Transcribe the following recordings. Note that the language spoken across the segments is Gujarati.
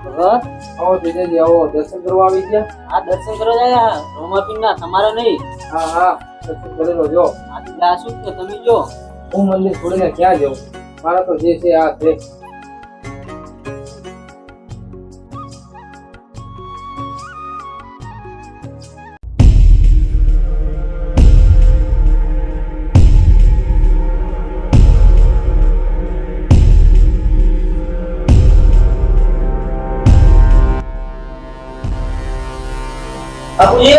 ભગત આવો જીજાજી આવો, દર્શન કરવા આવી ગયા? આ દર્શન કરવા જાય રોમાપીરના, તમારા નહીં. હા હા, દર્શન કરી લો. જો આથી જાશું તો તમે જો. હું મંદિર છોડીને ક્યાં જાઉં? મારા તો જે છે આ છે. બાપુજી,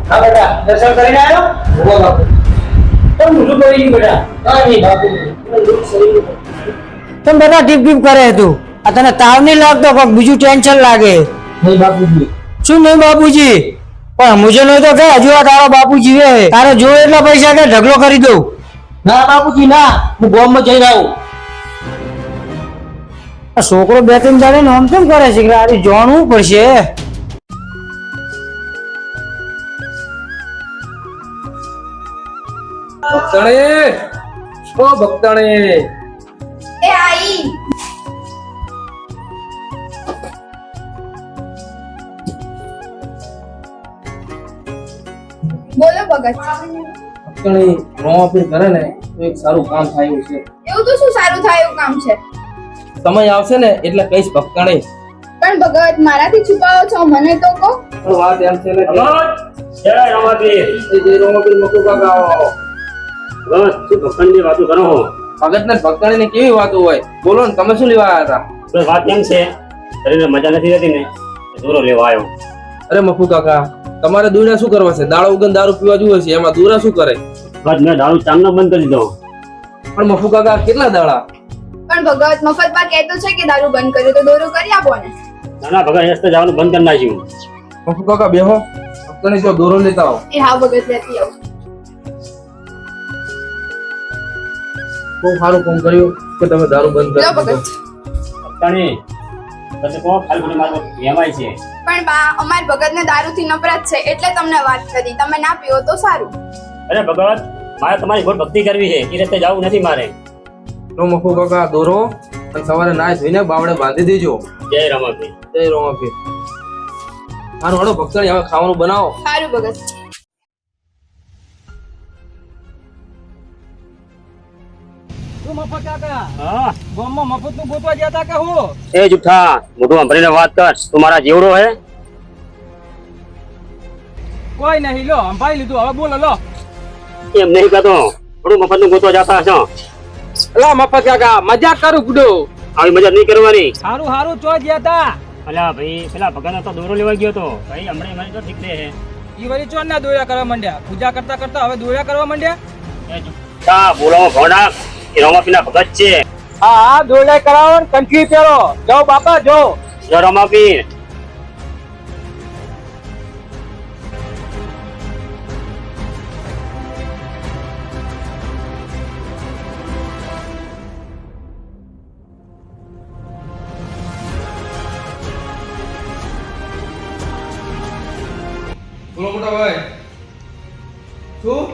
હા બેટા, દર્શન કરીને આવ્યો? બોલો બાપુ. પણ મોટું કરી ગયું બેટા. કાંઈ નહીં બાપુ, તમે બધા ટીપ ટીપ કરે તું. આ તને તાવ નહીં લાગતો? કોક બીજું ટેન્શન લાગે? નહીં બાપુજી. શું નહીં બાપુજી? પણ મુજે નહીં તો કે હજુ આ તારો બાપુ જીવે. તારે જો એટલા પૈસા કે ઢગલો કરી દઉં. ના બાપુજી ના, હું બોમ્બમાં જઈને આવું. આ છોકરો બે ત્રણ દાડે આમ કેમ કરે છે કે આરી જાણવું પડશે. ભક્તાણી, ઓ ભક્તાણી. એ આઈ બોલો ભગત. ભક્તાણી રોમાપીર કરે ને તો એક સારું કામ થાય છે. એવું તો શું સારું થાય એવું કામ છે? સમય આવશે ને એટલે કહીશ ભક્તાણી. પણ ભગત મારાથી છુપાવો છો, મને તો કહો. પણ વાત એમ છે ને કે જય રમાપીર. એ જે રોમાપીર મકુ કાકા આવો. બસ શું ભગવાનની વાતો કરો છો? ભગત ને ભક્તાણી ને કેવી વાતો હોય? બોલો ને, તમે શું લેવા આવ્યા હતા? બસ વાત એમ છે, શરીરને મજા નથી રહેતી ને, દૂરો લેવા આવ્યો. અરે મફુ કાકા, તમારે દૂરા શું કરવા છે? દાડો ઉગન દારૂ પીવા જુએ છે, એમાં દૂરા શું કરે? બસ મેં દારૂ ચાંદનો બંધ કરી દીધો. પણ મફુ કાકા કેટલા દાડા? પણ ભગત મફતમાં કહેતો છે કે દારૂ બંધ કર્યો તો દોરો કરી આપો ને. નાના ભગવાન રસ્તે જવાનું બંધ કરી નાખ્યું. મફુ કાકા બેહો, ભક્તાણી જો દોરો લેતા આવો. એ હા ભગત, લેતી આવું. બહુ સારું કામ કર્યું કે તમે દારૂ બંધ લો કરી દીધો. ભગત. ભક્તાણી, પછી કહો ખાલી ખોટી મારે કહેવાય છે. પણ બા, અમાર ભગતને દારૂથી નફરત છે એટલે તમને વાત કરી. તમે ના પીવો તો સારું. અરે ભગવાન, મારે તમારી ઘોર ભક્તિ કરવી છે, એ રસ્તે જવું નથી મારે. લો મફુ કાકા દોરો, અને સવારે નાઈ ધોઈને બાવડે બાંધી દેજો. જય રમાપીર. જય રોમાપીર. હારું હાલો ભક્તાણી, હવે ખાવાનું બનાવો. સારું ભગત. તું મફત કાકા હા, ગામમાં મફત નું ગોતવા જતા કે હું? એ જુઠ્ઠા, મોઢું સંભળીને વાત કર. તું મારા જેવડો હે? કોઈ નહીં, લો સંભાળી લીધું, હવે બોલો લો. એમ નહીં કહેતો, થોડું મફતનું ગોતવા જતા હશો. અલા મફત કાકા, મજાક કરું ગુડો. આવી મજા નહીં કરવાની. હારું હારું ચો જતા. અલ્યા ભાઈ, પેલા ભગવાન તો દોરો લેવા ગયો તો ભાઈ, હમણાં મારી તો ઠીક છે. ઈ વળી ચોર ના દોયા કરવા માંડ્યા. પૂજા કરતા કરતા હવે દોયા કરવા માંડ્યા. એ જુઠ્ઠા, બોલાવો ભોંડા, એ રમાપીરના ભગત છે. હા હા, દોયા કરાવો ને કંઠી પહેરો. જાઓ બાપા જો. જય રમાપીર. બોલો મોટા ભાઈ. શું?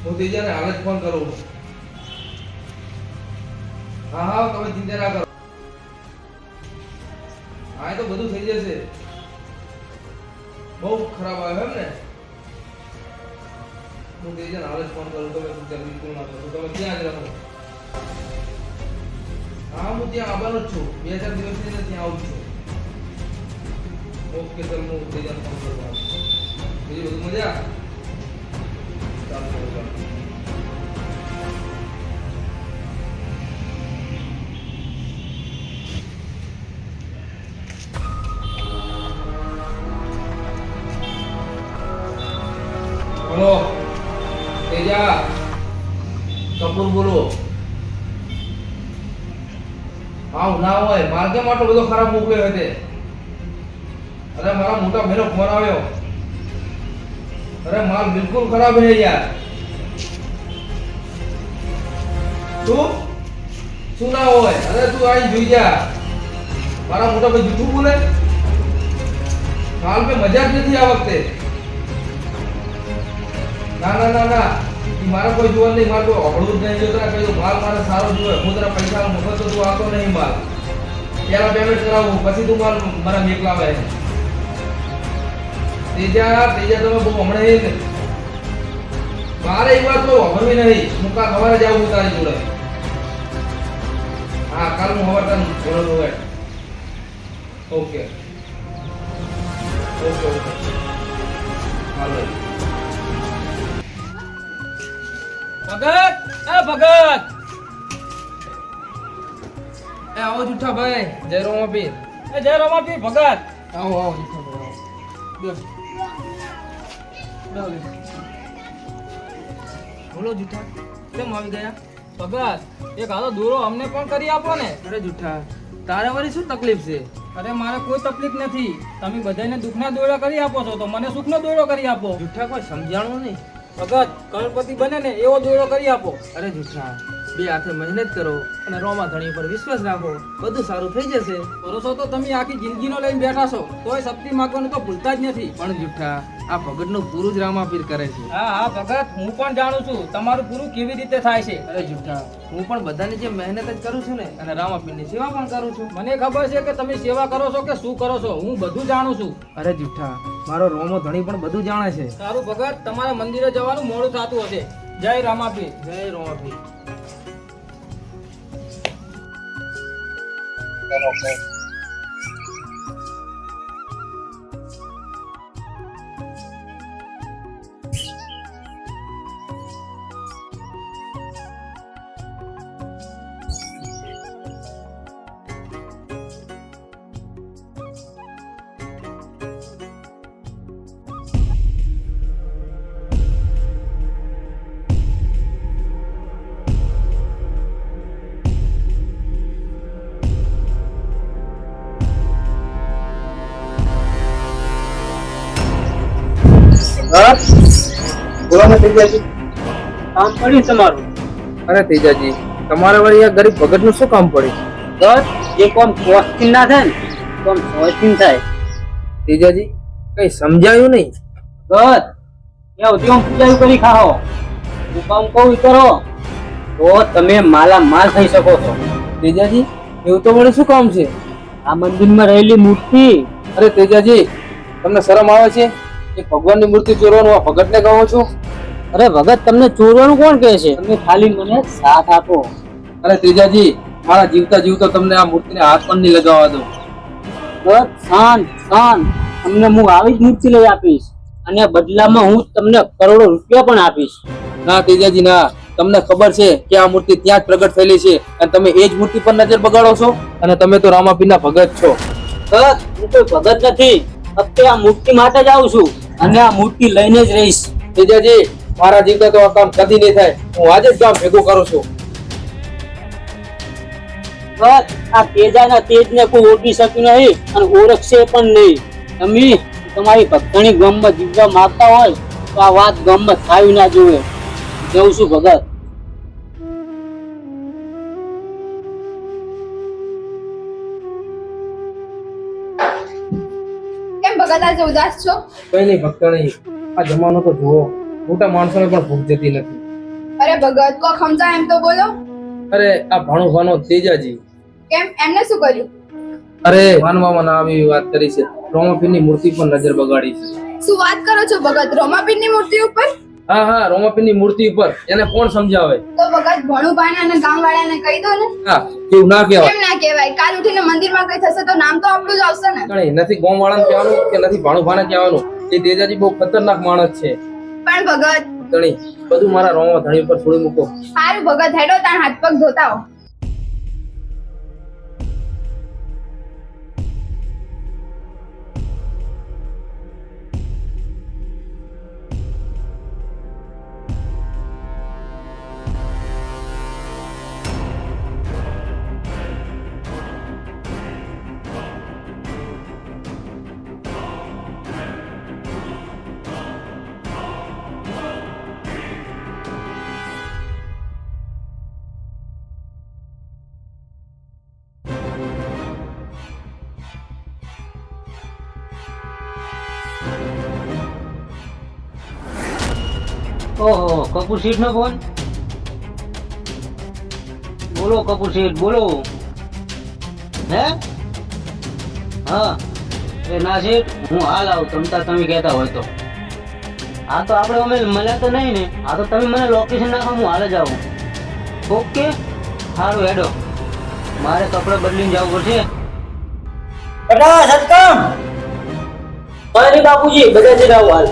હું તેજાને હાલ જ ફોન કરું. હા હા, તમે ચિંતા ના કરો. હા, એ તો બધું થઈ જશે. બહુ ખરાબ આવ્યો એમ ને? હું તેજાને હાલ જ ફોન કરું. તમે ચિંતા બિલકુલ ના કરો. તમે ત્યાં જ રહો. હા, હું ત્યાં આવવાનો જ છું. 2-4 દિવસની અંદર ત્યાં આવું છું. ઓકે સર, હું તેજાને ફોન કરું. બીજું બધું મજા? ચાલો ચાલો ચાલો. બોલો તેજા, કપૂર બોલો. હા ના હોય, મારે કેમ આટલો બધો ખરાબ મોકલ્યો હતો? અરે મારા મોટા ભાઈનો ફોન આવ્યો. અરે માલ બિલકુલ ખરાબ है यार. શું ના હોય? અરે તું આઈ જોઈ જા. મારા મોટા ભાઈ જૂઠું બોલે. માલ पे મજાક નથી આ વખતે. ના ના ના ના, મારા કોઈ જોવા નહીં. મારે તો અભળું જ નહીં જોતા. કહ્યું માલ મારે સારો જોવે. હું તારા પૈસા મફત તો તું આવતો નહીં માલ. પેલા પેમેન્ટ કરાવું પછી તું મારા મેકલા આવે તેજા તમે બહુ હમણાં મારે એક વાત તો હમણાં નહીં હું કાલ સવારે જાઉં તારી જોડે હા કાલ હું સવાર તને બોલાવું ઓકે ઓકે ઓકે હાલો ભગત એ આવો જુઠ્ઠા ભાઈ જય રોમાપીર જય રોમાપીર ભગત આવો આવો જુઠ્ઠા ભાઈ બોલો જુઠ્ઠા કેમ આવી ગયા ભગત એક હાલો દોરો અમને પણ કરી આપો ને. અરે જુઠ્ઠા તારે વળી શું તકલીફ છે અરે મારે કોઈ તકલીફ નથી, તમે બધાને દુઃખના દોરા કરી આપો છો તો મને સુખનો દોરો કરી આપો. જુઠ્ઠા કોઈ સમજાણું નહીં ભગત કરોડપતિ બને ને એવો દોરો કરી આપો. અરે જુઠ્ઠા બે હાથે મહેનત કરો અને રોમા ધણી પર વિશ્વાસ રાખો બધું સારું થઈ જશે. ભરોસો તો તમે આખી જિંદગીનો લઈને બેઠા છો તોય શક્તિ માંગવાનું તો ભૂલતા જ નથી. પણ જુઠ્ઠા આ ભગતનું પૂરું જ રામાપીર કરે છે. હા હા ભગત હું પણ જાણું છું તમારું પૂરું કેવી રીતે થાય છે. અરે જુઠ્ઠા હું પણ બધાની જે મહેનત જ કરું છું ને અને રામાપીરની સેવા પણ કરું છું. મને ખબર છે કે તમે સેવા કરો છો કે શું કરો છો, હું બધું જાણું છું. અરે જુઠ્ઠા મારો રોમો ધણી પણ બધું જાણે છે. સારું ભગત તમારે મંદિરે જવાનું મોડું થતું હશે. જય રામાપીર. જય રોમાપીર. બોલો ને તેજાજી, કામ પડ્યું તમારું? અરે તેજાજી તમારે વળી આ ગરીબ ભગતનું શું કામ પડ્યું? બસ જે કોમ પોસ્ટિંગ ના થાય ને કોમ પોસ્ટિંગ થાય. તેજાજી કઈ સમજાયું નહીં. બસ એ ઉદ્યોગ પૂજાયું કરી ખાઓ. હું કામ કહું ઈ કરો તો તમે માલા માલ થઈ શકો છો. તેજાજી એવું તો વળી શું કામ છે? આ મંદિરમાં રહેલી મૂર્તિ. અરે તેજાજી તમને શરમ આવે છે? એક ભગવાનની મૂર્તિ ચોરવાનું આ ભગતને કહો છો? અરે ભગત તમને ચોરવાનું કોણ કહે છે? તમે ખાલી મને સાથ આપો. અરે તેજાજી મારા જીવતા જીવતા તમને આ મૂર્તિને હાથ પણ નહીં લગાવવા દો. બસ શાંત શાંત, તમને હું આવી જ મૂર્તિ લઈ આપીશ અને બદલામાં હું તમને કરોડો રૂપિયા પણ આપીશ. ના તેજાજી ના, તમને ખબર છે કે આ મૂર્તિ ત્યાં જ પ્રગટ થયેલી છે અને તમે એ જ મૂર્તિ પર નજર બગાડો છો અને તમે તો રામાપીરના ભગત છો. બસ હું કોઈ ભગત નથી, ફક્ત આ મૂર્તિ માટે જ આવું છું અને આ મૂર્તિ લઈને જ રહીશ. તેજાજી મારા જીવતા તો આ કામ કદી નહીં થાય, હું આજે જ કામ ભેગું કરું છું. બસ આ તેજાના તેજને કોઈ ઓળખી શક્યું નહીં અને ઓળખશે પણ નહીં. તમે તમારી ભક્તની ગામમાં જીવવા માંગતા હોય તો આ વાત ગામમાં થાવી ના જોવે. જઉં છું ભગત. કેમ ભગત આજે ઉદાસ છો? કઈ નહીં ભક્ત નહીં, આ જમાનો તો જુઓ, મોટા માણસોને પણ ભૂખ જતી નથી. અરે ભગત કો સમજાય એમ તો બોલો. અરે આ ભાણો ભાનો તેજાજી. કેમ એમને શું કર્યું? અરે માનવામાં ના આવી વાત કરી છે, રોમાપીરની મૂર્તિ પર નજર બગાડી છે. શું વાત કરો છો ભગત? રોમાપીરની મૂર્તિ ઉપર? હા હા રોમાપીરની મૂર્તિ ઉપર. એને કોણ સમજાવે? તો ભગત ભણુભાઈ અને ગામવાળાને કહી દો ને. હા કેવું ના કહેવાય. કેમ ના કહેવાય? કાલ ઉઠીને મંદિરમાં કઈ થશે તો નામ તો આપણું જ આવશે ને. કઈ નથી ગોમવાળાને કહેવાનું કે નથી ભાણુભાને કહેવાનું. એ તેજાજી બહુ ખતરનાક માણસ છે. પણ ભગત ધણી બધું મારા રોમા ધણી પર છોડી મૂકો. સારું ભગત હેડો તાર હાથ પગ ધોતા હો. ઓહો કપૂર શેઠ નો ફોન. બોલો કપૂર શેઠ બોલો. હે હા એ ના શેઠ હું હાલ આવું તમતા તમે કહેતા હોય તો. આ તો આપણે અમે મળ્યા તો નહીં ને, આ તો તમે મને લોકેશન નાખો હું હાલ જ આવું. ઓકે સારું હેડો, મારે કપડાં બદલીને જવું પડશે. બેટા સત્કમ અરે બાપુજી બધા જ આવું હાલ.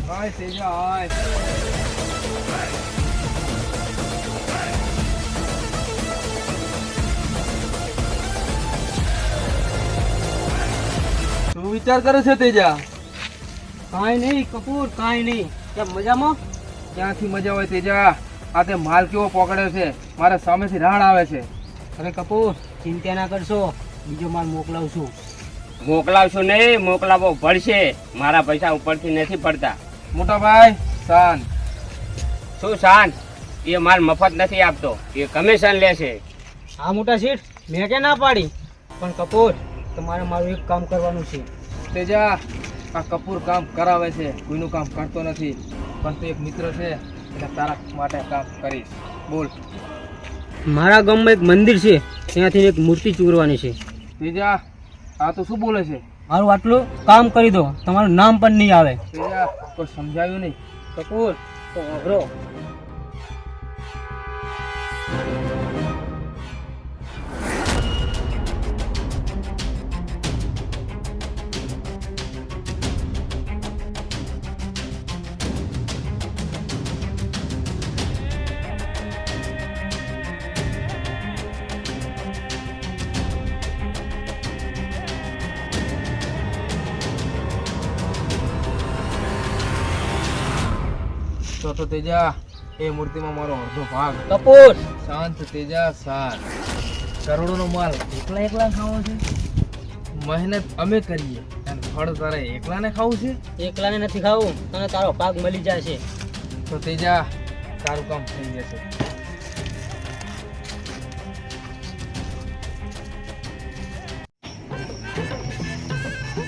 હાય તેજા હાય. શું વિચાર કરે છે તેજા? કાંઈ નહીં કપૂર, કાંઈ નહીં. કેમ મજામાં? ક્યાંથી મજા હોય તેજા? આ તે માલ કેવો પકડ્યો છે, મારા સામેથી રાડ આવે છે. અરે કપૂર ચિંતા ના કરશો, બીજો માલ મોકલાવશું. મોકલાવશું નહીં, મોકલાવવો પડશે. મારા પૈસા ઉપરથી નથી પડતા. મોટા ભાઈ શાંત. શું શાંત? એ માલ મફત નથી આપતો, એ કમિશન લે છે. હા મોટા શેઠ મેં ક્યાં ના પાડી, પણ કપૂર તમારે મારું એક કામ કરવાનું છે. તેજા આ કપૂર કામ કરાવે છે, કોઈનું કામ કરતો નથી. પણ તું એક મિત્ર છે એટલે તારા માટે કામ કરીશ. બોલ. મારા ગામમાં એક મંદિર છે, ત્યાંથી એક મૂર્તિ ચોરવાની છે. તેજા આ તો શું બોલે છે? મારું આટલું કામ કરી દો, તમારું નામ પણ નહીં આવે. તેજા કોઈ સમજાયું નહીં. કપૂર તો વાપરો. તો તેજા એ મૂર્તિમાં મારો અડધો ભાગ. કપૂર શાંત તેજા શાંત. કરોડોનો માલ એકલા એકલા ખાવો છે? મહેનત અમે કરીએ અને ફળ તારે એકલાને ખાવું છે? એકલાને નથી ખાવું, તને તારો ભાગ મળી જાય છે. તો તેજા તારું કામ થઈ જશે.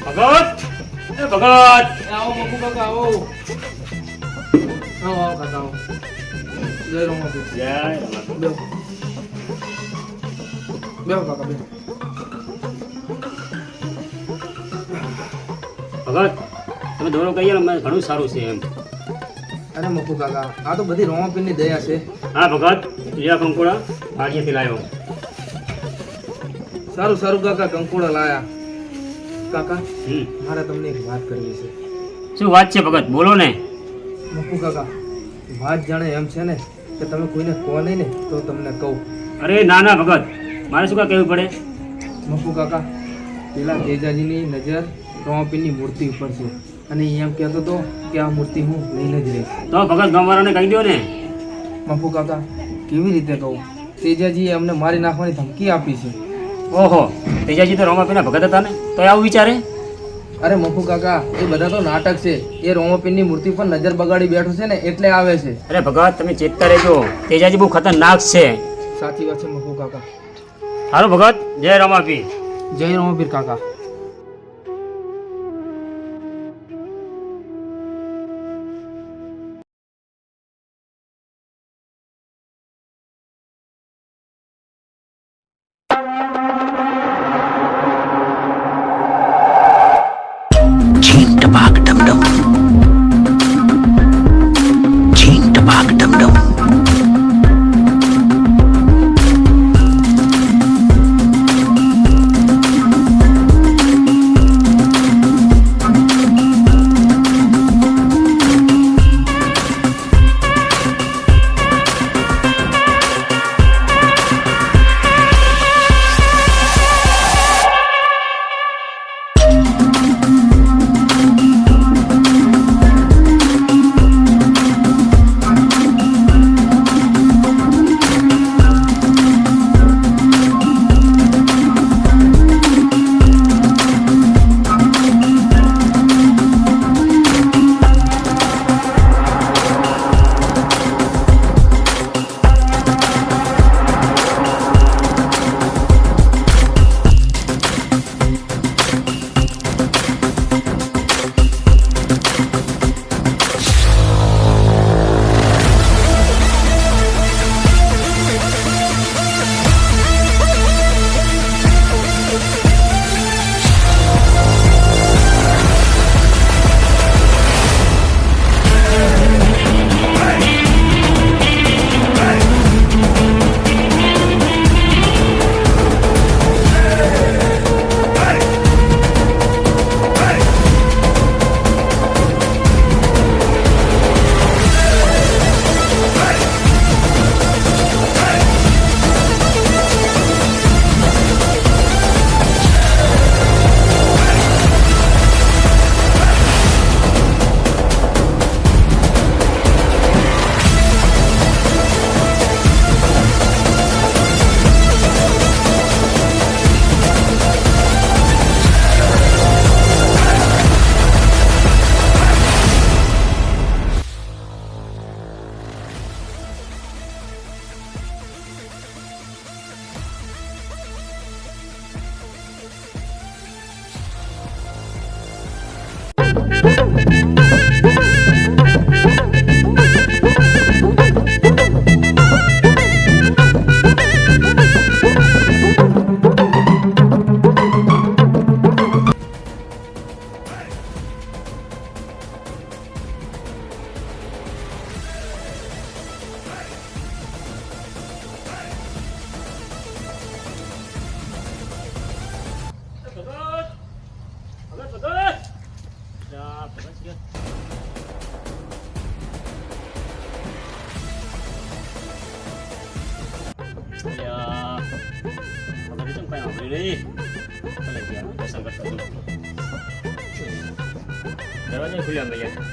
ભગત એ ભગત આવો મકુ કાકા આવો. આવો આવો કાકા આવો. જય રમાપીર. જય રમાપીર. બેહો. બેહો કાકા બેહો. ભગત તમે દોરો કહીએ ને મને ઘણું સારું છે એમ. અરે મકુ કાકા આ તો બધી રોમાપીરની દયા છે. હા ભગત લીલા કંકોડા વાડીએથી લાવ્યો. સારું સારું કાકા કંકુડા લાયા. કાકા હમ મારે તમને એક વાત કરવી છે. શું વાત છે ભગત, બોલો ને. મકુ કાકા વાત જાણે એમ છે ને કે તમે કોઈને કહો નહીં ને તો તમને કહું. અરે ના ના ભગત, મારે શું કાંઈ કહેવું પડે? મકુ કાકા પેલા તેજાજીની નજર રોમાપીરની મૂર્તિ ઉપર છે અને એ એમ કહેતો હતો કે આ મૂર્તિ હું લઈને જ રહીશ. તો ભગત ગામવાળાને કહી દો ને. મકુ કાકા કેવી રીતે કહું? તેજાજીએ અમને મારી નાખવાની ધમકી આપી છે. ઓહો, તેજાજી તો રોમાપીરના ભગત હતા ને, તો આવું વિચારે? અરે મકુ કાકા એ બધા તો નાટક છે. એ રોમાપીરની મૂર્તિ પર નજર બગાડી બેઠો છે ને એટલે આવે છે. અરે ભગત તમે ચેતતા રહેજો, તેજાજી બહુ ખતરનાક છે. સાચી વાત છે મકુ કાકા. સારું ભગત, જય રોમાપીર. જય રોમાપીર કાકા. દરવાજા ખુલ્યા ભૈયા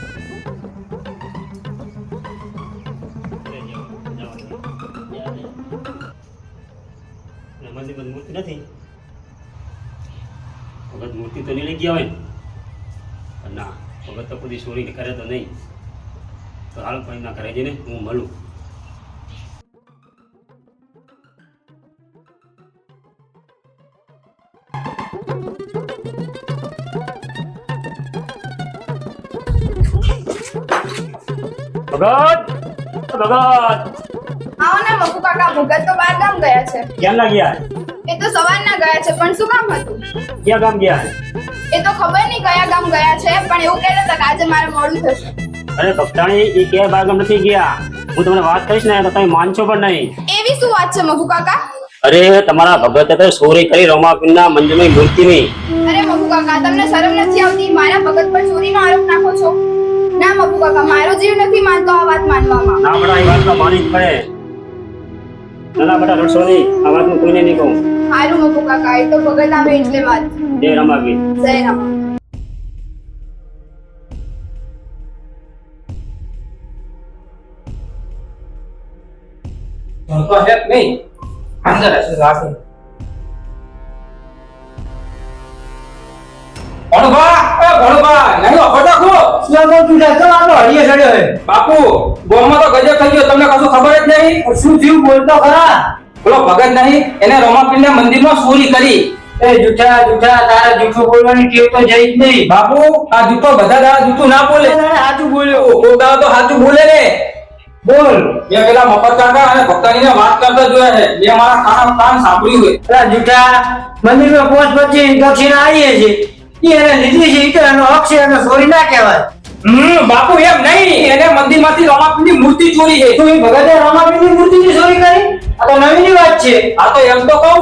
મંદિર બંધ મૂર્તિ નથી ભગત મૂર્તિ તો નહીં લઈ ગયા હોય ને પણ ના ભગત તો કોઈ ચોરી કરે તો નહીં તો હાલ કોઈ ના કરે જઈને હું મળું ભગત ભગત આવો ને મકુ કાકા, ભગત તો બહાર ગામ ગયા છે. ક્યાં ના ગયા એ તો સવારના ગયા છે, પણ શું કામ હતું? ક્યાં ગામ ગયા એ તો ખબર નહીં કયા ગામ ગયા છે, પણ એવું કહેતા હતા કે આજે મારે મોડું થશે. અરે ભક્તાણી એ ક્યાં બાર ગામ નથી ગયા હું તમને વાત કહીશ ને તો તમે માનશો પણ નહીં એવી શું વાત છે મકુ કાકા? અરે તમારા ભગતે તો ચોરી કરી રમાપીરના મંદિરની મૂર્તિની અરે મકુ કાકા, તમને શરમ નથી આવતી? મારા ભગત પર ચોરીનો આરોપ નાખો છો? ના મકુ કાકા, મારો જીવ નથી માનતો આ વાત માનવામાં. ના બેટા એ વાત તો માનવી જ પડે ના બેટા રડશો નહીં આ વાત હું કોઈને નહીં કહું સારું મકુ કાકા, એ તો ભગત આવે એટલે વાત. જય રમાપી જય રામ. ભણતો હે કે નહીં? અંદર હશે રાખી. ભણવા, એ ભણવા, નહીં ઓફરતા ખો. શું કહું તું જા, ચલ આનો હળીએ ચડ્યો હે. બાપુ, ગોમમાં તો ગજબ થઈ ગયો, તમને કશું ખબર જ નહીં. શું થયું બોલતો ખરા? બોલો ભગત નહીં, એને રમાપીરના મંદિરમાં ચોરી કરી. એ જૂઠા જૂઠા, તારા જૂઠું બોલવાની ટેવ તો જઈ જ નહીં. બાપુ, આ જૂઠો બધા દાડા જૂઠું ના બોલે. સાચું બોલ્યો. કોઈ દાડા તો સાચું બોલે ને. બોલ. મેં પેલા મફત કાકા અને ભક્તાણીને વાત કરતા જોયા છે. મેં મારા કાન સાંભળ્યું છે. પેલા જૂઠા મંદિરમાં પોસ્ટ પછી દક્ષિણા આવીએ છે. એને લીધી છે, ઈ તો એનો હક છે, એને ચોરી ના કહેવાય. બાપુ એમ નહીં, એને મંદિરમાંથી રમાપીરની મૂર્તિ ચોરી છે. તું ભગતે રમાપીરની મૂર્તિની ચોરી કરી? આ તો નવીની વાત છે. આ તો એમ તો કહું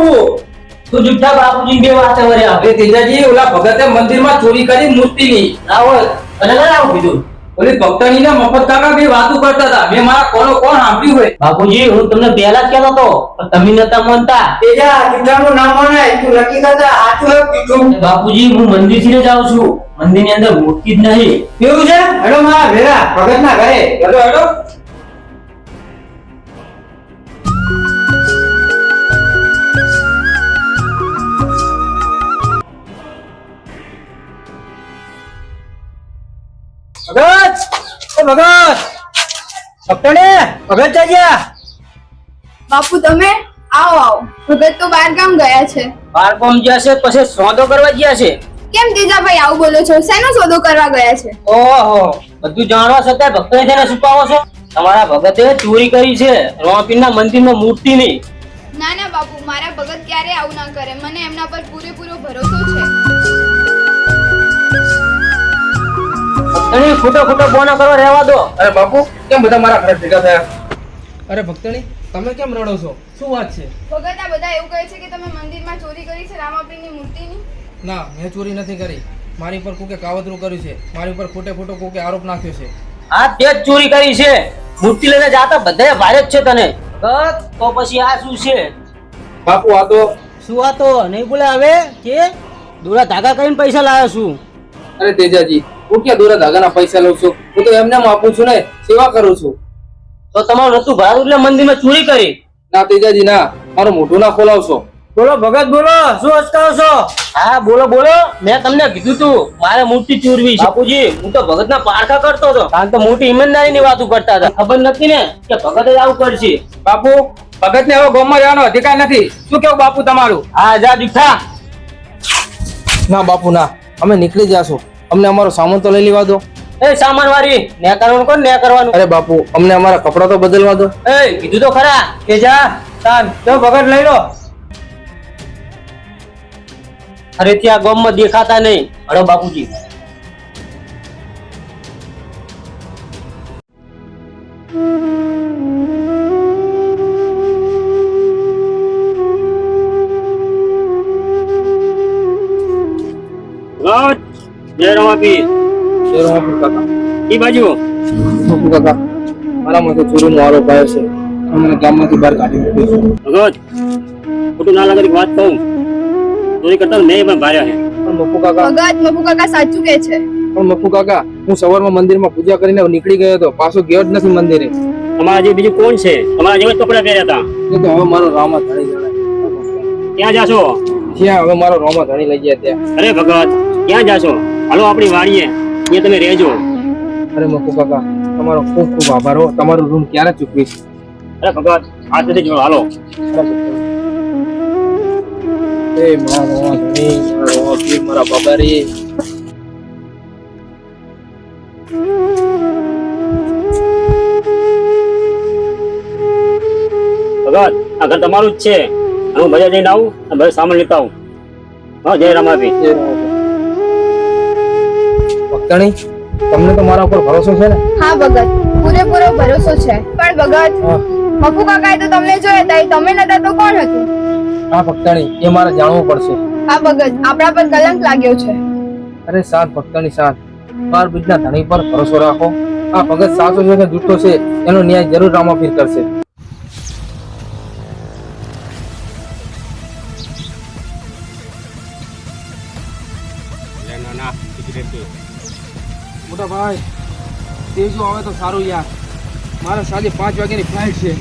તું જુઠ્ઠા બાપુજી બે વાત કરે. હવે તેજાજી ઓલા ભગતે મંદિરમાં ચોરી કરી મૂર્તિની. ના હોય અને આવું કીધું. ઓલી ભક્તાણીને મફત કાકા બે વાતો કરતા હતા. મેં મારા કોણ સાંભળ્યું હોય. બાપુજી, હું તમને પહેલા જ કહેતો હતો, પણ તમે નતા માનતા. તેજા જુઠ્ઠાનું નામ મનાય. તું નક્કી કરતા સાચું હોય જુઠ્ઠું. બાપુજી, હું મંદિરથી જ જાઉં છું, મંદિરની અંદર મૂર્તિ જ નહીં. એવું છે? હેડો મારા ભેરા ભગતના ઘરે. હેડો હેડો. ભગત, ઓ ભગત, ભક્તને ભગત જાગ્યા. બાપુ તમે આવો આવો. ભગત તો બહાર ગામ ગયા છે. બાર ગામ ગયા છે, પછી સોદો કરવા ગયા છે. કેમ તેજાભાઈ આવું બોલો છો? શેનો સોદો કરવા ગયા છે? ઓહો, બધું જાણવા છતાં ભક્તને તેને છુપાવો છો? તમારા ભગતે ચોરી કરી છે રમાપીરના મંદિરમાં મૂર્તિની. ના ના બાપુ, મારા ભગત ક્યારે આવું ના કરે. મને એમના પર પૂરેપૂરો ભરોસો છે. ભક્તની ખોટો ખોટો બોના કરવા રહેવા દો. અરે બાપુ, કેમ બધા મારા ઘરે ભેગા થયા? અરે ભક્તણી, તમે કેમ રડો છો? શું વાત છે? ભગત આ બધા એવું કહે છે કે તમે મંદિરમાં ચોરી કરી છે રામાપીરની મૂર્તિની. ના, મેં ચોરી નથી કરી. મારી પર કોકે કાવતરું કર્યું છે. મારી પર ખોટે ખોટો કોકે આરોપ નાખ્યો છે. આ તે જ ચોરી કરી છે. મૂર્તિ લઈને જાતા બધાએ ભારે જ છે તને. ભગત, તો પછી આ શું છે? બાપુ આ તો શું આ તો નહીં બોલે હવે કે દોરા ધાગા કરીને પૈસા લાવ્યો છું. અરે તેજાજી, હું ક્યાં દોરા ધાગાના પૈસા લઉં છું? હું તો એમને આપું છું ને, સેવા કરું છું. તો તમારું નતું ભરાતું એટલે મંદિરમાં ચોરી કરી? ના તેજાજી ના, મારું મોઢું ના ખોલાવશો. બોલો ભગત બોલો, શું અચકાવો છો? હા બોલો બોલો, મેં તમને કીધું તું મારે મૂર્તિ ચોરવી છે. બાપુજી, હું તો ભગતના પારખા કરતો હતો, કારણ તો મોટી ઈમાનદારીની વાતો કરતા હતા. ખબર નથી ને કે ભગત જ આવું કરશે. બાપુ, ભગતને હવે ગામમાં જવાનો અધિકાર નથી. શું કેવું બાપુ તમારું? હા જા દીઠા. ના બાપુ ના, અમે નીકળી જાશું. અમને અમારો સામાન તો લઈ લેવા દો. એ સામાન વાળી ને કરવાનું કોણ ને કરવાનું? અરે બાપુ, અમને અમારા કપડા તો બદલવા દો. એ કીધું તો ખરા કે જા તાન તો ભગત લઈ લો. અરે ત્યાં ગામમાં દેખાતા નહીં. હળો બાપુજી. ભગત જય રમાપી જય રમાપીર કાકા. ઈ બાજુ બાપુ કાકા, મારા માથે ચોરીનો આરોપ આવ્યો છે. અમને ગામમાંથી બહાર કાઢી મૂક્યો છું. ભગત ખોટું ના લાગે વાત કહું, ચોરી કરતા મેં પણ ભાર્યા છે. પણ મફુ કાકા મફુ કાકા સાચું કે છે. પણ મફુ કાકા હું સવારમાં મંદિરમાં પૂજા કરીને નીકળી ગયો હતો, પાછો ગયો જ નથી મંદિરે. તમારા જે બીજું કોણ છે? તમારા જેવા જ કપડા પહેર્યા હતા. એ તો હવે મારો રામા ધણી જણાય. ક્યાં જાશો? જ્યાં હવે મારો રામા ધણી લઈ ગયા ત્યાં. અરે ભગત ક્યાં જાશો? હાલો આપણી વાડીએ, ત્યાં તમે રહેજો. અરે મફુ કાકા તમારો ખૂબ ખૂબ આભાર હો, તમારો રૂમ ક્યારે ચૂકવીશ. અરે ભગત આ સુધી જો હાલો. એ મારા રામા ધણી, મારા રામા પીર, મારા બાબા રે. ભગત આ ઘર તમારું જ છે. અને હું બજાર જઈને આવું અને બધું સામાન લેતા આવું. હા જય રામાભી. ભક્તણી તમને તો મારા ઉપર ભરોસો છે ને? હા ભગત, પૂરેપૂરો ભરોસો છે. પણ ભગત, મફુ કાકાએ તો તમને જોયા હતા, એ તમે નતા તો કોણ હતું? હા ભક્તણી એ મારે જાણવું પડશે. હા ભગત, આપણા પર કલંક લાગ્યો છે. અરે શાંત ભક્તણી શાંત, બાર બીજના ધણી પર ભરોસો રાખો. આ ભગત સાચો છે કે જૂઠો છે એનો ન્યાય જરૂર રામાપીર કરશે. મોટા ભાઈ તેજો આવે તો સારું યાર, મારે સાંજે 5 વાગ્યાની ફ્લાઇટ છે.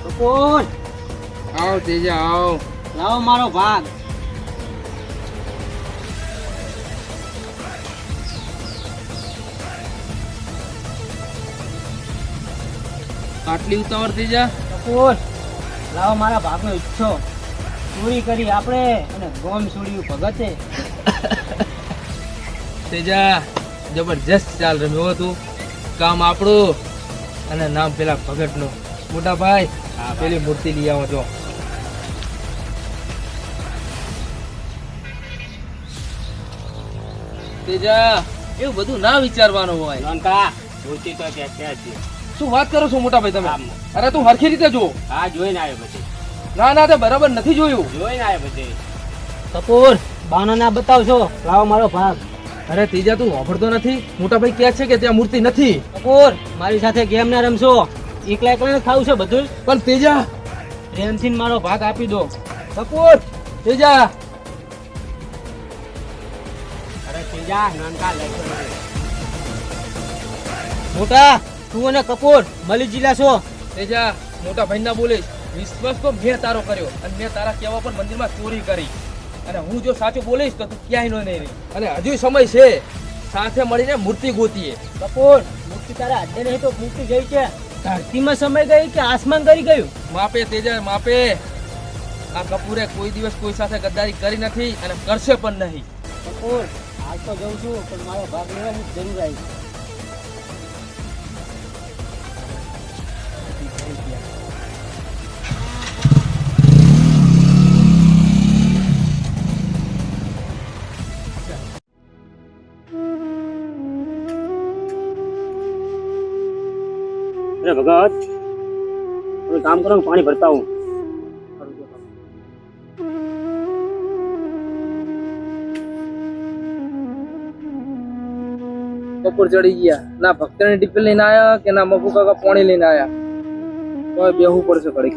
કપૂર, આવ તેજા આવ. લાવો મારો ભાગ. આટલી ઉતાવળ તેજા? કપૂર, લાવો મારા ભાગનો ઈચ્છો. ચોરી કરી આપણે અને ગોમ છોડ્યું ભગતે. તેજા જબરજસ્ત ચાલ રમ્યો હો તું. કામ આપણું અને નામ પેલા ભગતનું. મોટા ભાઈ પેલી મૂર્તિ લઈ આવો છો. તેજા એવું બધું ના વિચારવાનું હોય. લંકા મૂર્તિ તો ક્યાં છે? શું વાત કરો છો મોટા ભાઈ તમે? આમ. અરે તું હરખી રીતે જો. હા જોઈને આવ્યો પછી. ના ના તે બરાબર નથી જોયું. જોઈને આવ્યો પછી. કપૂર, બાનો ના બતાવશો. લાવો મારો ભાગ. અરે તેજા તું વાપરતો નથી. મોટા ભાઈ કહે છે કે ત્યાં મૂર્તિ નથી. કપૂર, મારી સાથે ગેમ ના રમશો. એકલા એકલા ખાવું છે બધું. પણ તેજા પ્રેમથી મારો ભાગ આપી દો. કપૂર, તેજા અરે તેજા નાનકા લઈ મોટા તું અને કપૂર મળી જીલા છો. તેજા મોટા ભાઈ ના બોલીશ. વિશ્વાસ તો મેં તારો કર્યો અને મેં તારા કહેવા પર મંદિરમાં ચોરી કરી. અને હું જો સાચું બોલીશ તો તું ક્યાંય નો નહીં રહી. અને હજુ સમય છે, સાથે મળીને મૂર્તિ ગોતીએ. કપૂર, મૂર્તિ તારા હાથે નહીં તો મૂર્તિ ગઈ છે ધરતીમાં સમય ગઈ કે આસમાન કરી ગયું? માપે તેજા માપે. આ કપૂરે કોઈ દિવસ કોઈ સાથે ગદ્દારી કરી નથી અને કરશે પણ નહીં. કપૂર, હાલ તો જઉં છું પણ મારો ભાગ લેવા હું જરૂર આવીશ. અરે ભગત હવે કામ કરો, પાણી ભરતા હું. કપૂર ચડી ગયા. ના ભક્તની ટિફિન લઈને આયા કે ના મફુ કાકા પાણી લઈને આયા. તો બેહવું પડશે ઘડીક.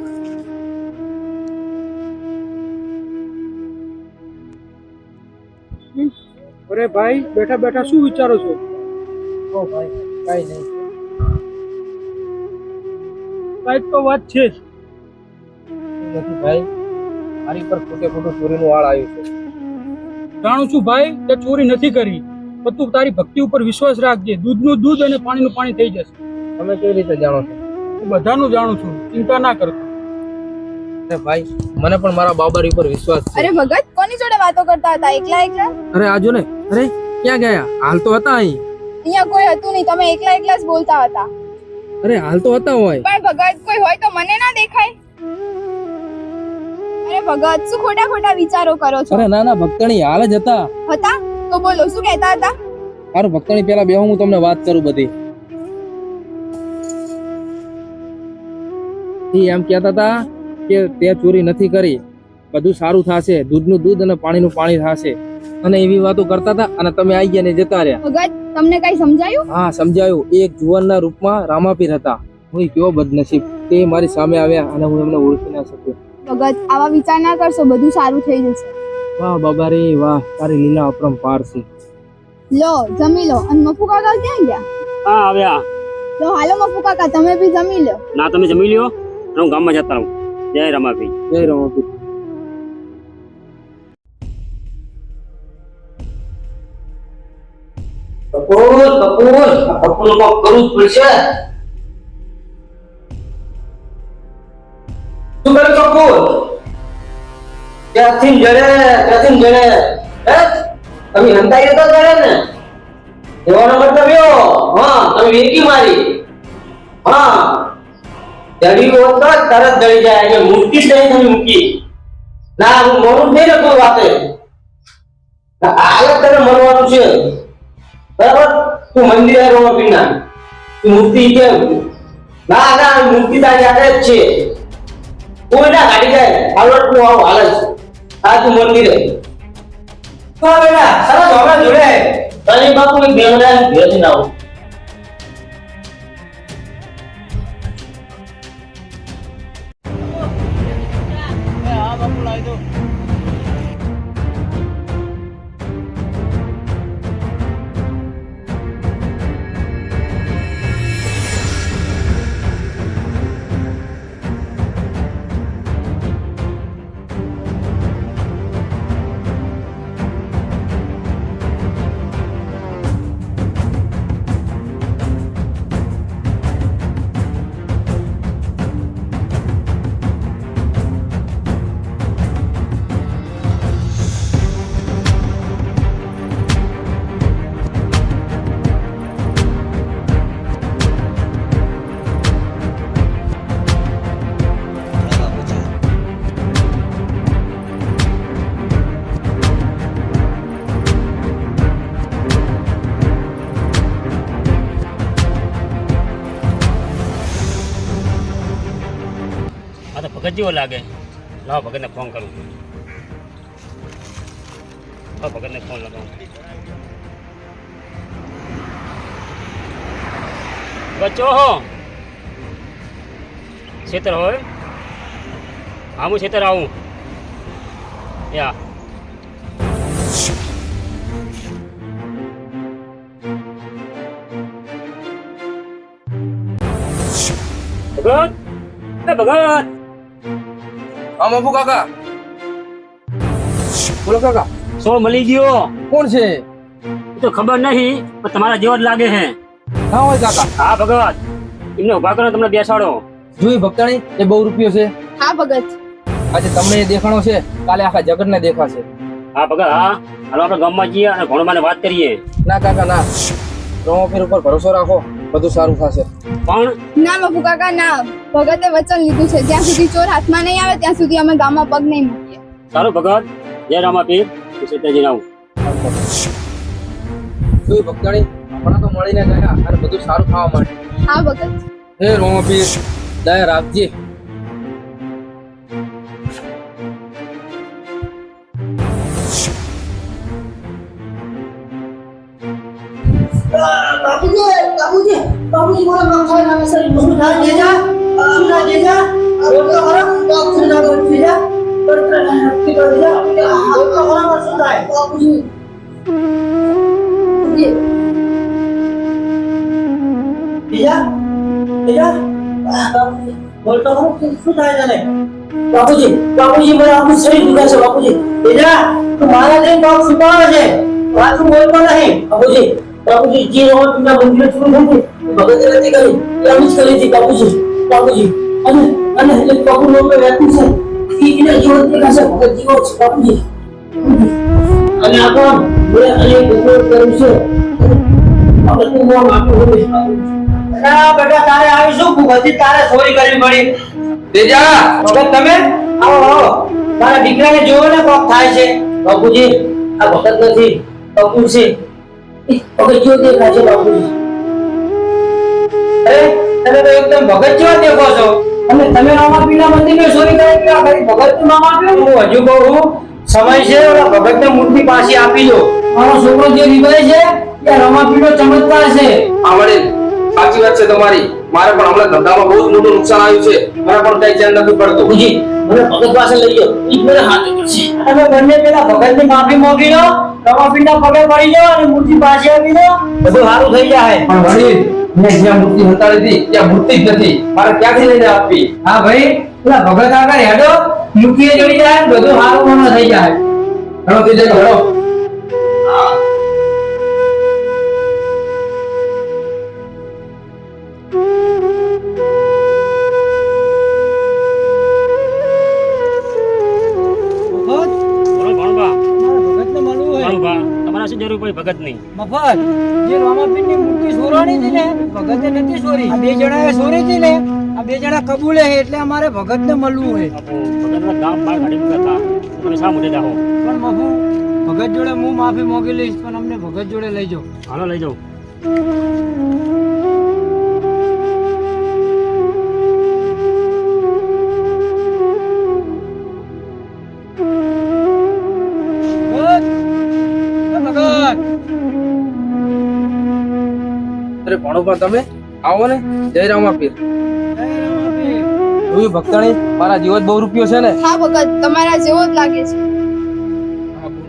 અરે ભાઈ, બેઠા બેઠા શું વિચારો છો? ઓ ભાઈ કઈ નહીં. કાંઈક તો વાત છે જ. નથી ભાઈ, મારી પર ખોટે ખોટું ચોરીનું વાળ આવ્યું છે. જાણું છું ભાઈ, તે ચોરી નથી કરી. પણ તું તારી ભક્તિ ઉપર વિશ્વાસ રાખજે. દૂધનું દૂધ અને પાણીનું પાણી થઈ જશે. તમે કેવી રીતે જાણો છો? હું બધાનું જાણું છું, ચિંતા ના કરતો. અરે ભાઈ મને પણ મારા બાબારી ઉપર વિશ્વાસ છે. અરે ભગત, કોની જોડે વાતો કરતા હતા? એકલા એકલા? અરે આજો ને. અરે ક્યાં ગયા? હાલ તો હતા અહીં. અહીંયા કોઈ હતું નહીં, તમે એકલા એકલા જ બોલતા હતા. અરે હાલ તો હતા હોય. પણ ભગત, કોઈ હોય તો મને ના દેખાય? અરે ભગત, શું ખોટા ખોટા વિચારો કરો છો? અરે ના ના ભક્તણી હાલ જ હતા. હતા તો બોલો, શું કહેતા હતા? સારું ભક્તણી પેલા બેહો, હું તમને વાત કરું બધી. એમ કહેતા હતા કે તે ચોરી નથી કરી, બધું સારું થશે, દૂધનું દૂધ અને પાણીનું પાણી થશે. અને એવી વાતો કરતા હતા અને તમે આવી ગયા ને જતા રહ્યા. ભગત તમને કઈ સમજાયું? હા સમજાયું. એક જુવાનના રૂપમાં રામાપીર હતા. હું કેવો બદનસીબ, તે મારી સામે આવ્યા અને હું એમને ઓળખી ના શક્યો. ભગત આવા વિચાર ના કરશો, બધું સારું થઈ જશે. વાહ બાબા રે વાહ, તારી લીલા અપરંપાર છે. લો જમી લો. અને મફુ કાકા ક્યાં ગયા? હા આવ્યા. લો હાલો મફુ કાકા, તમે બી જમી લો. ના તમે જમી લ્યો અને હું ગામમાં જતા રહું. જય રમાભાઈ. જય રામાપીર. કપૂર કપૂર કોક કરવું જ પડશે. શું કરે કપૂર? ત્યાંથી જડે હે તમે હંતાઈ તો જડે ને એવાનો મતલબ એવો. હા તમે વેકી મારી. હા જડી હોત તો તરત જડી જાય એટલે મૂર્તિ જ નહીં તમે મૂકી. ના હું મોડું નહીં ને કોઈ વાતે. હાલત તને મળવાનું છે બરાબર. તું મંદિર આવ્યો પીના તું મૂર્તિ કેમ? ના મૂર્તિ તારી આગળ જ છે. કોઈ ના કાઢી જાય. હાલત તું આવો હાલ જ. આ તું મંદિરે તો બેટા સરસ હમણાં જોડે તને બાપુ એક બેવડા ભેજ ના આવું. આ તો ભગત જેવો લાગે. લાવો ભગતને ફોન કરું. ભગતને ફોન લગાવું. બચ્ચો હો ખેતર હોય. હા હું ખેતર આવું. યા ભગત ભગત. હા મફુ કાકા. બોલો કાકા. સો મળી ગયો. કોણ છે? એ તો ખબર નહીં પણ તમારા જેવો જ લાગે છે. ના હોય કાકા. હા ભગત એમને ઉભા કરો તમને બેસાડો. જોઈ ભક્તાણી એ બહુ રૂપિયો છે. હા ભગત. આજે તમને એ દેખાણો છે, કાલે આખા જગતને દેખાશે. હા ભગત હા હાલો આપણે ગામમાં જઈએ અને ભણવાને વાત કરીએ. ના કાકા ના, રામાપીર ઉપર ભરોસો રાખો, બધું સારું થશે. પણ ના મફુ કાકા ના, ભગતે વચન લીધું છે જ્યાં સુધી ચોર હાથમાં નહીં આવે ત્યાં સુધી અમે ગામમાં પગ નહીં મૂકીએ. સારું ભગત. જય રામાપીર. સીતાજી આવું. જોઈ ભક્તાણી હમણાં તો મળીને ગયા અને બધું સારું થવા માટે. હા ભગત. હે રામાપીર દયા રાખજે. બાપુજી બોલો કામ થાય ના સર શું થાય જેજા શું થાય જેજા બોલ તો ખરા ડોક્ટર ના બોલ જેજા ડોક્ટર ના નક્કી કરી દેજા બોલ તો ખરા શું થાય બાપુજી જેજા જેજા બોલ તો ખરા શું થાય તને બાપુજી મને આપણું શરીર દુખે છે બાપુજી જેજા તું મારા લઈને કામ સુપાવે છે પાછું બોલતો નહીં બાપુજી જે રોજ ના મંદિર છોડી દીધું ભગત નથી કરી એમ જ કરી હતી બાપુજી અને એક બાપુ લોકો રહેતું છે એને જીવન દેખાશે ભગત જીવો છે બાપુજી અને આ કોણ મેં અનેક ઉપરોધ કર્યું છે આપણે તું મોં આપવું હોય ના બેટા તારે આવી શું ભૂખથી તારે ચોરી કરવી પડી તેજા ભગત તમે આવો મારા દીકરાને જોવો ને કોક થાય છે બાપુજી આ ભગત નથી બાપુ છે ભગત જેવો દેખાય છે બાપુજી અરે તમે તો એકદમ ભગત જેવા દેખો છો. અને તમે રામાપીરના મંદિરમાં ચોરી કરી કે આ ખાલી ભગતનું નામ આપ્યું? હું હજુ કહું સમય છે ઓલા ભગતને મૂર્તિ પાછી આપી દો. મારો છોકરો જે રીબાય છે એ રામાપીરનો ચમત્કાર છે. આ વડીલ સાચી વાત છે તમારી. મારે પણ હમણાં ધંધામાં બહુ જ મોટું નુકસાન આવ્યું છે. મને પણ કઈ ચેન નથી પડતું. જી મને ભગત પાસે લઈ જાઓ. ઈ મને હાથ કરશે. તમે બંને પેલા ભગતની માફી માંગી લો, રામાપીરના પગે પડી જાઓ અને મૂર્તિ પાછી આપી દો, બધું સારું થઈ જાય. પણ વડીલ મેં જ્યાં મૂર્તિ હટાડી હતી ત્યાં મૂર્તિ જ નથી. મારે ક્યાંથી લઈને આપવી? હા ભાઈ પેલા ભગત આગળ હેડો, મૂર્તિએ ચડી જાય, બધું સારું મોડું થઈ જાય. હેડો તે જગ્યા હેડો. બોલો ભણવા. ભગતને મળવું હોય ભણવા તમારે શું જરૂર પડી ભગતની? મફત જે રામાપીરની મૂર્તિ ચોરાણી હતી ને ભગતે નથી ચોરી. આ બે જણાએ ચોરી હતી ને આ બે જણા કબૂલે છે એટલે અમારે ભગતને મળવું હોય. ભગતના ગામ બહાર કાઢી મૂકતા તમે શા મોટે જાઓ? પણ મફુ ભગત જોડે હું માફી માંગી લઈશ, પણ અમને ભગત જોડે લઈ જાઓ. હાલો લઈ જાઓ. અરે ભણોબા તમે આવો ને. જય રામાપીર. જોયું ભક્તાણી મારા જીવ જ બહુ રૂપિયો છે ને. હા ભગત તમારા જેવો જ લાગે છે. હા બોલ.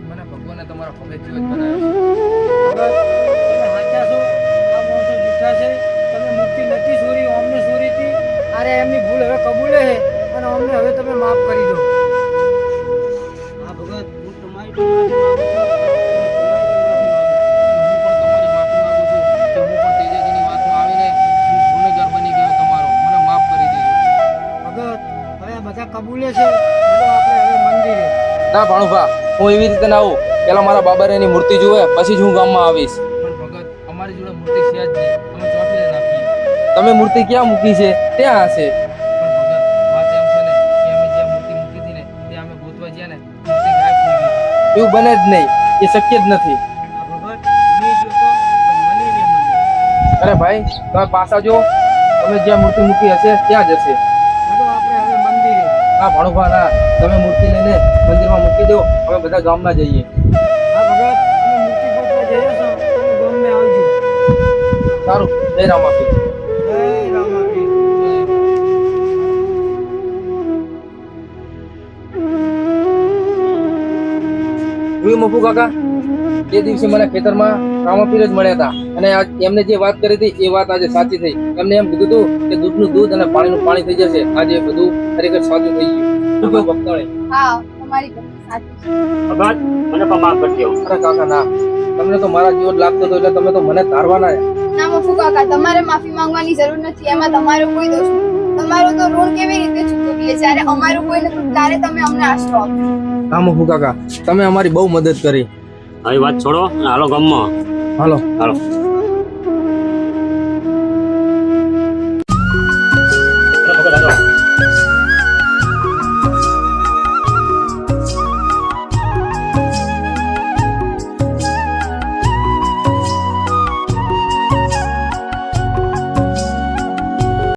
મને ભગવાને તમારા પગે જીવ જ બનાવ્યો છે. તમે સાચા છો, આ માણસો જૂઠા છે. તમે મૂર્તિ નથી ચોરી, અમને ચોરી હતી. અરે એમની ભૂલ હવે કબૂલે છે અને અમને હવે તમે માફ કરી દો. હા ભગત હું તમારી તો માફી માંગુ છું. હું પણ તમારી માફી માંગુ છું કે હું પણ તેજસ્વીની વાતમાં આવીને હું ગુનેગાર બની ગયો તમારો. મને માફ કરી દેજો. ભગત હવે આ બધા કબૂલે છે, ચલો આપણે હવે મંદિરે. ના ભાણુભા, હું એવી રીતે ના આવું. પેલા મારા બાબાની મૂર્તિ જુએ પછી જ હું ગામમાં આવીશ. પણ ભગત અમારી જોડે મૂર્તિ છે જ નહીં. અમે ચોથી લઈને આપીએ. તમે મૂર્તિ ક્યાં મૂકી છે? ત્યાં હશે. પણ ભગત વાત એમ છે ને કે અમે જ્યાં મૂર્તિ મૂકી હતી ને ત્યાં અમે ગોતવા ગયા ને મૂર્તિ ગાયબ થઈ ગઈ. એવું બને જ નહીં. એ શક્ય જ નથી. આ ભગત નહીં જોતો પણ મને નહીં મળ્યો. અરે ભાઈ તમે પાછા જો. તમે જ્યાં મૂર્તિ મૂકી હશે ત્યાં જ હશે. ચલો આપણે હવે મંદિરે. ના ભાણુભા ના. તમે મૂર્તિ લઈને મંદિરમાં મૂકી દો. અમે બધા ગામમાં જઈએ. હા ભગત તમે મૂર્તિ ગોતવા જઈએ છો, તમે ગામને આવજો. સારું. જય રામાપીર. જય રામાપીર. જોયું મફુ કાકા, તે દિવસે મને ખેતરમાં રામાપીર જ મળ્યા હતા અને એમને જે વાત કરી હતી એ વાત આજે સાચી થઈ. એમને એમ કીધું હતું કે દૂધનું દૂધ અને પાણીનું પાણી થઈ જશે. આજે એ બધું ખરેખર સાચું થઈ ગયું. શું કહ્યું ભક્તાણી? હા તમારી વાત સાચી છે. ભગત મને પણ માફ કરી દો. અરે કાકા ના, તમને તો મારા જેવો જ લાગતો હતો એટલે તમે તો મને તારવાના. ના મફુ કાકા તમારે માફી માંગવાની જરૂર નથી. એમાં તમારો કોઈ દોષ નથી. તમારો તો ઋણ કેવી રીતે ચૂકવીએ જ્યારે અમારું કોઈ નથી ત્યારે તમે અમને આશરો આપ્યો. હા મફુ કાકા, તમે અમારી બહુ મદદ કરી. હવે વાત છોડો અને હાલો ગામમાં. હાલો. હાલો.